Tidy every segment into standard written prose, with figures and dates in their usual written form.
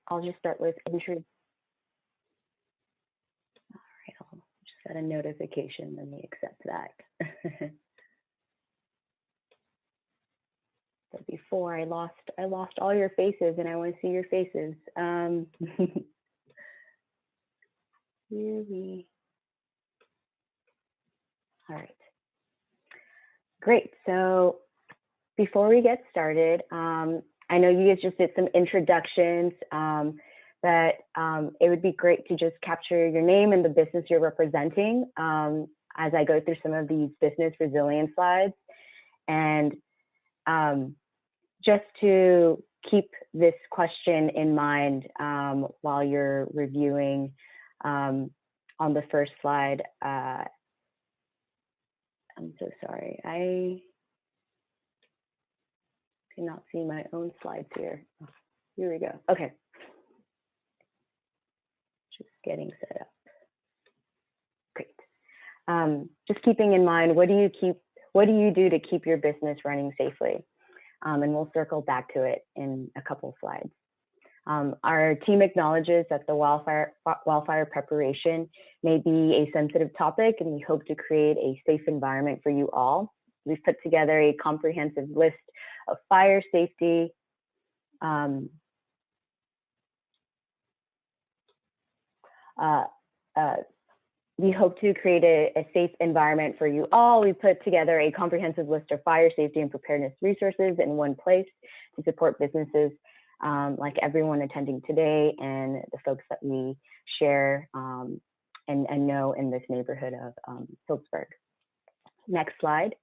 I'll just start with intro. All right, I'll just set a notification. Let me accept that. So before I lost all your faces, and I want to see your faces. All right. Great. So before we get started, I know you guys just did some introductions, but it would be great to just capture your name and the business you're representing as I go through some of these business resilience slides. And just to keep this question in mind while you're reviewing on the first slide, I'm so sorry. I cannot see my own slides here. Here we go. Okay. Just getting set up. Great. Just keeping in mind, what do you do to keep your business running safely? And we'll circle back to it in a couple of slides. Our team acknowledges that the wildfire preparation may be a sensitive topic, and we hope to create a safe environment for you all. We've put together a comprehensive list of fire safety we hope to create a safe environment for you all. We put together a comprehensive list of fire safety and preparedness resources in one place to support businesses like everyone attending today and the folks that we share and know in this neighborhood of Healdsburg. Next slide.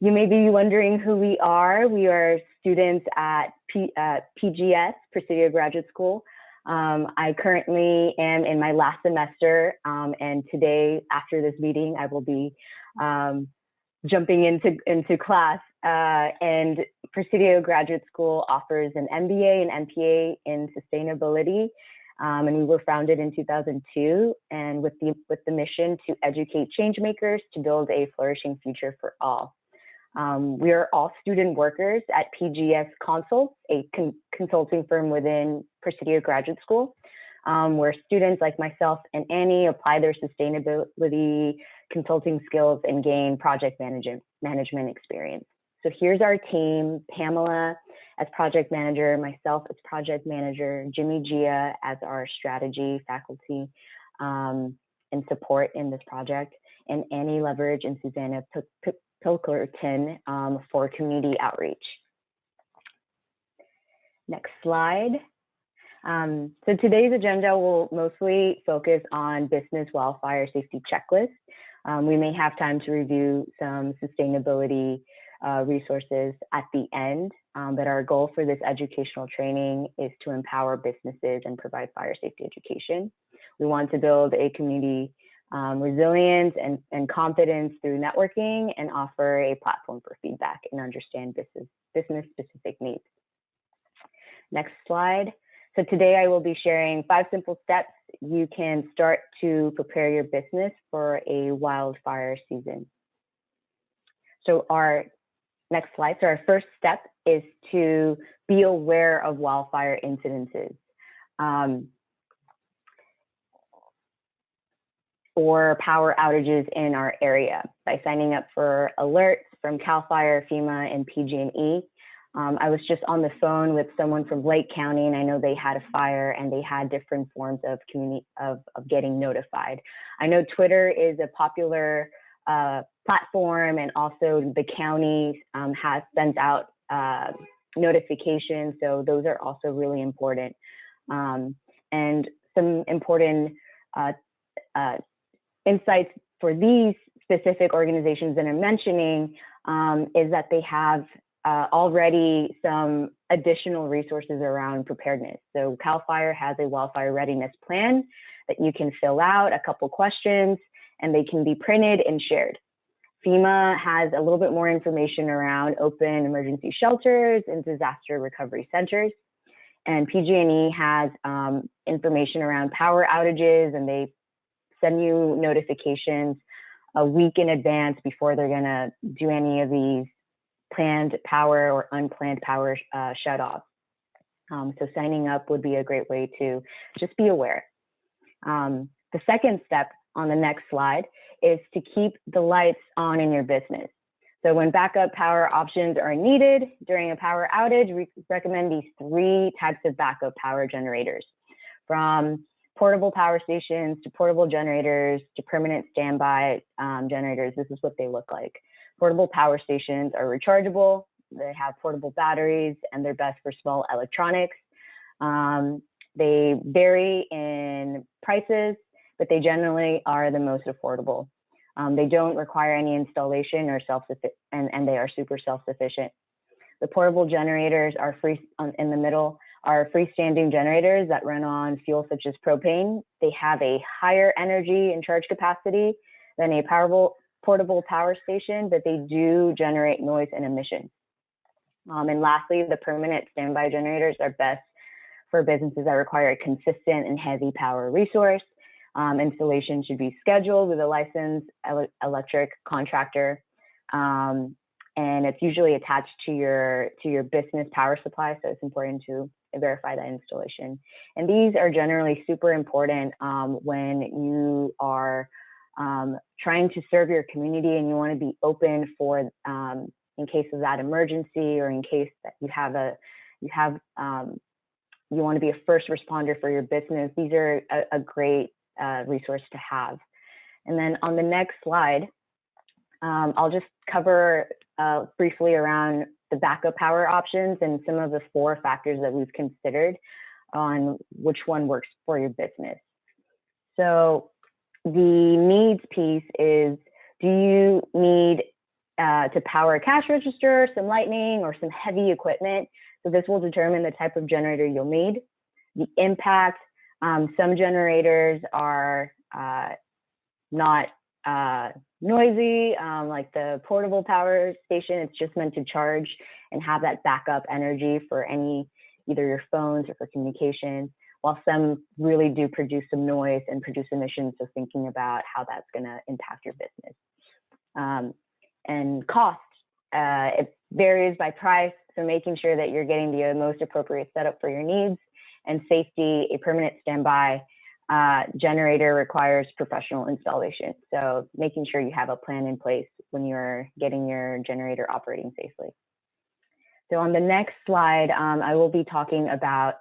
You may be wondering who we are. We are students at PGS, Presidio Graduate School. I currently am in my last semester, and today, after this meeting, I will be jumping into class. And Presidio Graduate School offers an MBA and MPA in sustainability, and we were founded in 2002, and with the mission to educate change makers to build a flourishing future for all. We are all student workers at PGS Consults, a consulting firm within Presidio Graduate School, where students like myself and Annie apply their sustainability consulting skills and gain project management experience. So here's our team: Pamela as project manager, myself as project manager, Jimmy Gia as our strategy faculty and support in this project, and Annie Leverage and Susanna Pilkerton for community outreach. Next slide. So today's agenda will mostly focus on business wildfire safety checklists. We may have time to review some sustainability resources at the end, but our goal for this educational training is to empower businesses and provide fire safety education. We want to build a community resilience and confidence through networking, and offer a platform for feedback and understand business-specific needs. Next slide. So today I will be sharing 5 simple steps you can start to prepare your business for a wildfire season. So our next slide. So our first step is to be aware of wildfire incidences. Or power outages in our area by signing up for alerts from CAL FIRE, FEMA, and PG&E. I was just on the phone with someone from Lake County, and I know they had a fire and they had different forms of getting notified. I know Twitter is a popular platform, and also the county has sent out notifications, so those are also really important. And some important insights for these specific organizations that I'm mentioning is that they have already some additional resources around preparedness. So CAL FIRE has a wildfire readiness plan that you can fill out, a couple questions, and they can be printed and shared. FEMA has a little bit more information around open emergency shelters and disaster recovery centers. And PG&E has information around power outages, and they send you notifications a week in advance before they're going to do any of these planned power or unplanned power shutoffs. So signing up would be a great way to just be aware. The second step on the next slide is to keep the lights on in your business. So when backup power options are needed during a power outage, we recommend these 3 types of backup power generators, from portable power stations to portable generators to permanent standby generators. This is what they look like. Portable power stations are rechargeable. They have portable batteries, and they're best for small electronics. They vary in prices, but they generally are the most affordable. They don't require any installation or and they are super self-sufficient. The portable generators are in the middle are freestanding generators that run on fuel such as propane. They have a higher energy and charge capacity than a portable power station, but they do generate noise and emissions. And lastly, the permanent standby generators are best for businesses that require a consistent and heavy power resource. Installation should be scheduled with a licensed electric contractor, and it's usually attached to your business power supply, so it's important to verify that installation. And these are generally super important when you are trying to serve your community and you want to be open for in case of that emergency, or in case that you want to be a first responder for your business. These are a great resource to have. And then on the next slide, I'll just cover briefly around the backup power options and some of the 4 factors that we've considered on which one works for your business. So the needs piece is, do you need to power a cash register, some lighting, or some heavy equipment? So this will determine the type of generator you'll need. The impact, some generators are not noisy, like the portable power station. It's just meant to charge and have that backup energy for either your phones or for communication, while some really do produce some noise and produce emissions. So thinking about how that's going to impact your business. And cost, it varies by price. So making sure that you're getting the most appropriate setup for your needs. And safety, a permanent standby generator requires professional installation. So making sure you have a plan in place when you're getting your generator operating safely. So on the next slide, I will be talking about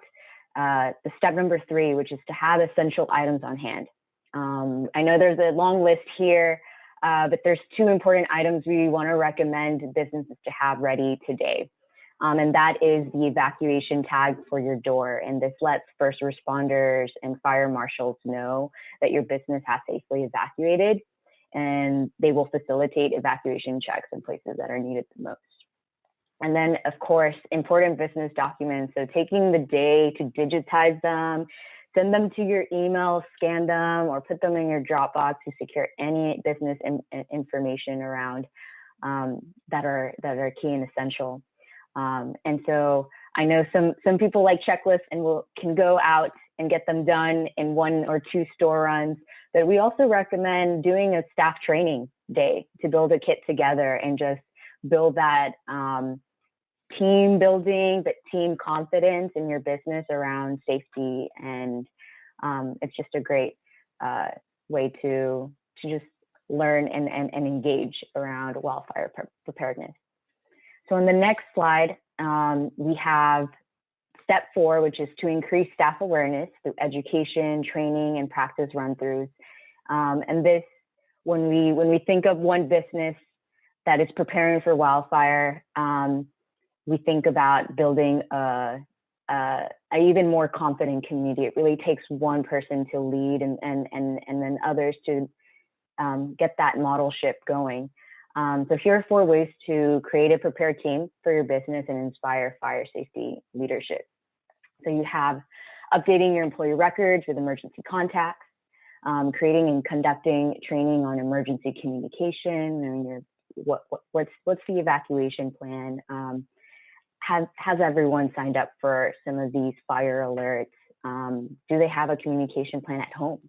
the step number 3, which is to have essential items on hand. I know there's a long list here, but there's 2 important items we want to recommend businesses to have ready today. And that is the evacuation tag for your door. And this lets first responders and fire marshals know that your business has safely evacuated, and they will facilitate evacuation checks in places that are needed the most. And then, of course, important business documents. So taking the day to digitize them, send them to your email, scan them, or put them in your Dropbox to secure any business information around that are key and essential. And so I know some people like checklists and can go out and get them done in 1 or 2 store runs, but we also recommend doing a staff training day to build a kit together and just build that team building, but team confidence in your business around safety. And it's just a great way to just learn and engage around wildfire preparedness. So on the next slide, we have step 4, which is to increase staff awareness through education, training, and practice run-throughs. And this, when we think of one business that is preparing for wildfire, we think about building an even more confident community. It really takes one person to lead and then others to get that modelship going. So here are 4 ways to create a prepared team for your business and inspire fire safety leadership. So you have updating your employee records with emergency contacts, creating and conducting training on emergency communication, and what's the evacuation plan. Has everyone signed up for some of these fire alerts? Do they have a communication plan at home?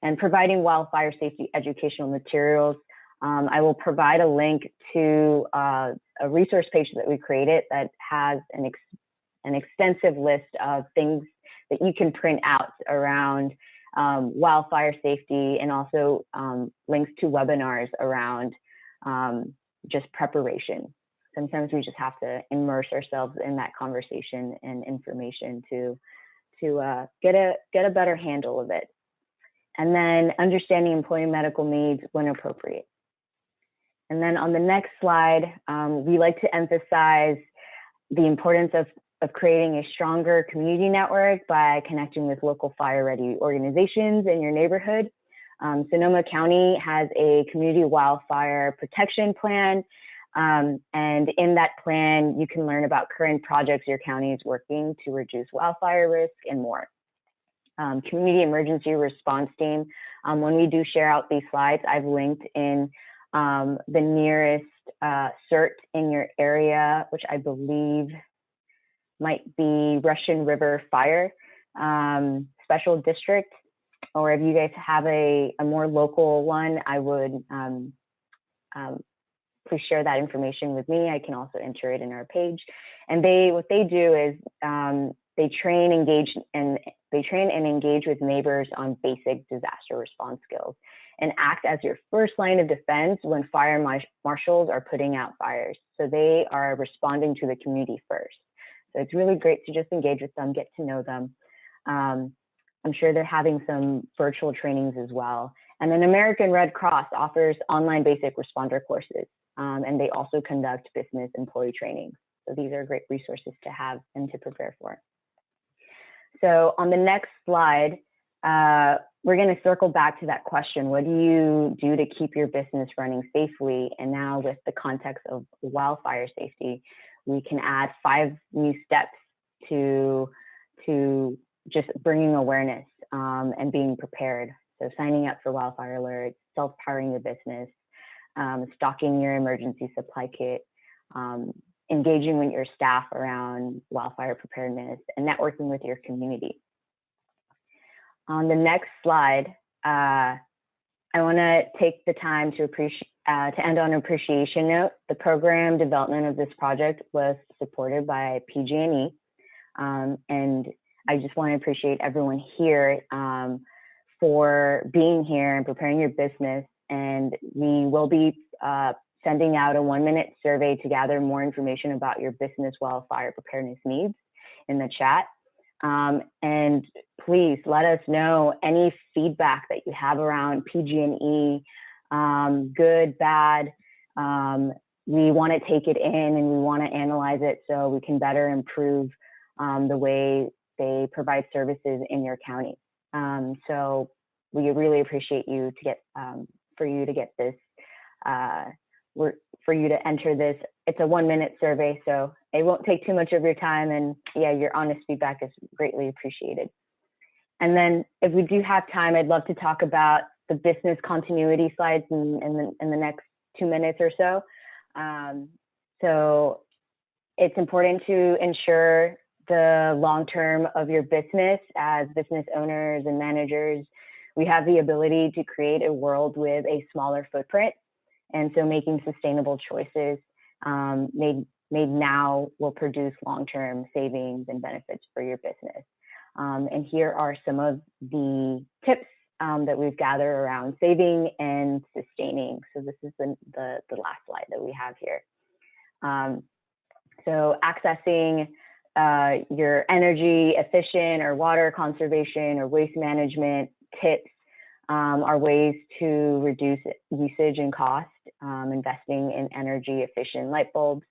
And providing wildfire safety educational materials. I will provide a link to a resource page that we created that has an an extensive list of things that you can print out around wildfire safety, and also links to webinars around just preparation. Sometimes we just have to immerse ourselves in that conversation and information to get a better handle of it. And then understanding employee medical needs when appropriate. And then on the next slide, we like to emphasize the importance of creating a stronger community network by connecting with local fire-ready organizations in your neighborhood. Sonoma County has a community wildfire protection plan, and in that plan, you can learn about current projects your county is working to reduce wildfire risk and more. Community emergency response team. When we do share out these slides, I've linked in the nearest CERT in your area, which I believe might be Russian River Fire Special District, or if you guys have a more local one, I would please share that information with me. I can also enter it in our page. And what they do is they train, engage and engage with neighbors on basic disaster response skills, and act as your first line of defense when fire marshals are putting out fires. So they are responding to the community first. So it's really great to just engage with them, get to know them. I'm sure they're having some virtual trainings as well. And then American Red Cross offers online basic responder courses, and they also conduct business employee trainings. So these are great resources to have and to prepare for. So on the next slide, we're going to circle back to that question. What do you do to keep your business running safely? And now with the context of wildfire safety, we can add 5 new steps to just bringing awareness and being prepared. So signing up for wildfire alerts, self-powering your business, stocking your emergency supply kit, engaging with your staff around wildfire preparedness, and networking with your community. On the next slide, I want to take the time to end on an appreciation note. The program development of this project was supported by PG&E, and I just want to appreciate everyone here for being here and preparing your business. And we will be sending out a 1-minute survey to gather more information about your business wildfire preparedness needs in the chat. And please let us know any feedback that you have around PG&E, good, bad. We want to take it in and we want to analyze it so we can better improve the way they provide services in your county. So we really appreciate you for you to get this, for you to enter this. It's a 1-minute survey, so it won't take too much of your time, and yeah, your honest feedback is greatly appreciated. And then if we do have time, I'd love to talk about the business continuity slides in the next 2 minutes or so. So it's important to ensure the long term of your business. As business owners and managers, we have the ability to create a world with a smaller footprint. And so making sustainable choices made now will produce long-term savings and benefits for your business. And here are some of the tips that we've gathered around saving and sustaining. So this is the last slide that we have here. So accessing your energy efficient or water conservation or waste management tips are ways to reduce usage and cost, investing in energy efficient light bulbs,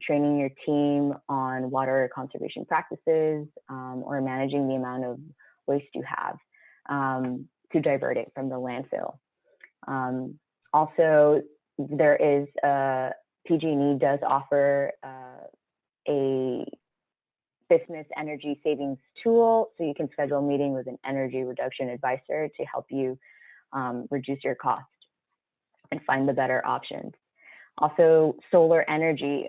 training your team on water conservation practices, or managing the amount of waste you have to divert it from the landfill. Also, there is PG&E does offer a business energy savings tool, so you can schedule a meeting with an energy reduction advisor to help you reduce your cost and find the better options. Also, solar energy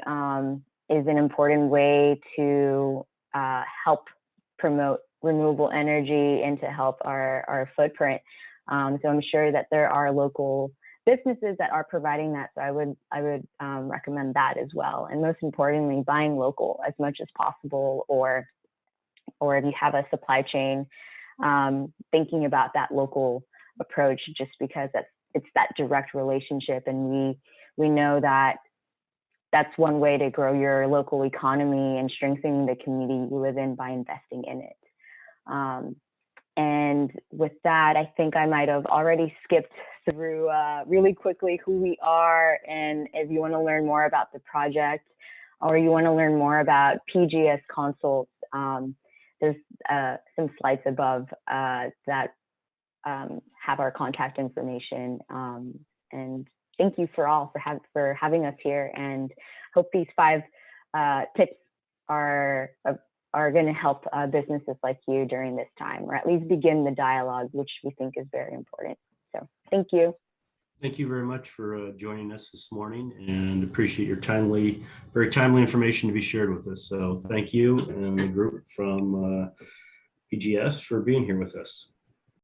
is an important way to help promote renewable energy and to help our footprint. So I'm sure that there are local businesses that are providing that. So I would recommend that as well. And most importantly, buying local as much as possible, or if you have a supply chain, thinking about that local approach, just because it's that direct relationship, and we know that that's one way to grow your local economy and strengthening the community you live in by investing in it. And with that, I think I might have already skipped through really quickly who we are. And if you want to learn more about the project, or you want to learn more about PGS Consults, there's some slides above that have our contact information. And thank you for having us here, and hope these 5 tips are going to help businesses like you during this time, or at least begin the dialogue, which we think is very important. So thank you. Thank you very much for joining us this morning, and appreciate your very timely information to be shared with us. So thank you and the group from PGS for being here with us.